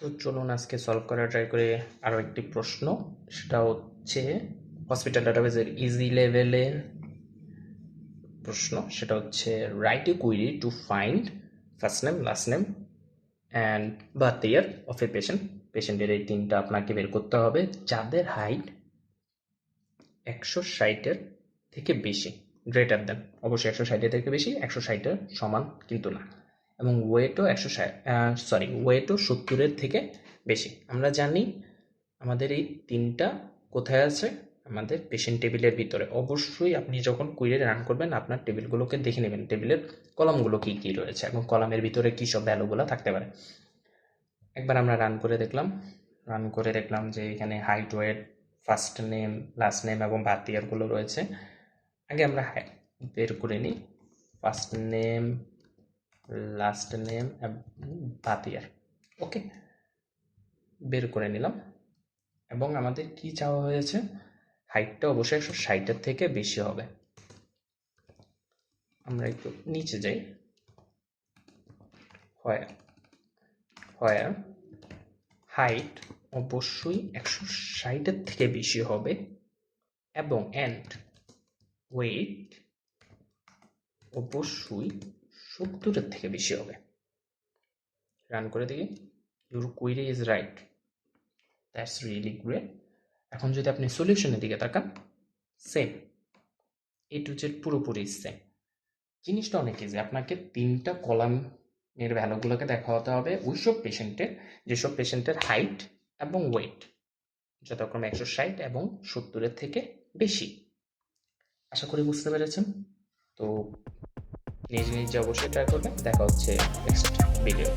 তো চলুন আজকে সলভ করা ট্রাই করে আরও একটি প্রশ্ন, সেটা হচ্ছে হসপিটাল ডাটাবেজের ইজি লেভেলের প্রশ্ন। সেটা হচ্ছে write a query to find first name, last name and birth year of a পেশেন্টের এই তিনটা আপনাকে বের করতে হবে যাদের হাইট 160-এর থেকে বেশি, গ্রেটার দেন, অবশ্যই 160-এর থেকে বেশি, 160-এর সমান কিন্তু না, এবং ওয়েটও 70-এর থেকে বেশি। আমরা জানি আমাদের এই তিনটা কোথায় আছে, আমাদের পেশেন্ট টেবিলের ভিতরে। অবশ্যই আপনি যখন কুইরি রান করবেন আপনার টেবিলগুলোকে দেখে নেবেন, টেবিলের কলামগুলো কী কী রয়েছে এবং কলামের ভিতরে কী সব ভ্যালুগুলো থাকতে পারে। একবার আমরা রান করে দেখলাম যে এখানে height, weight, first name, last name এবং বার্থ ইয়ারগুলো রয়েছে। আগে আমরা বের করে নিই ফার্স্ট নেম, লাস্ট নেম এবং বার্থ ইয়ার। ওকে, বের করে নিলাম। এবং আমাদের কি চাওয়া হয়েছে, হাইটটা অবশ্যই 160-এর থেকে বেশি হবে। আমরা একটু নিচে যাই, হোয়ার হাইট অবশ্যই 160-এর থেকে বেশি হবে এবং অ্যান্ড ওয়েট অবশ্যই 70-এর থেকে বেশি হবে। রান করে দেখি, your query is right, that's really great. এখন যদি আপনি সলিউশনের দিকে তাকান, সেম, এ টু জেড পুরোপুরি সেম। জিনিসটা অনেক ইজি। আপনাকে তিনটা কলামের ভ্যালুগুলোকে দেখাতে হবে ওইসব পেশেন্টের, যেসব পেশেন্টের হাইট এবং ওয়েট যথাক্রমে 160 এবং 70-এর থেকে বেশি। আশা করি বুঝতে পেরেছেন। তো নিজে নিজে অবশ্যই ট্রাই করবেন। দেখা হচ্ছে নেক্সট ভিডিও।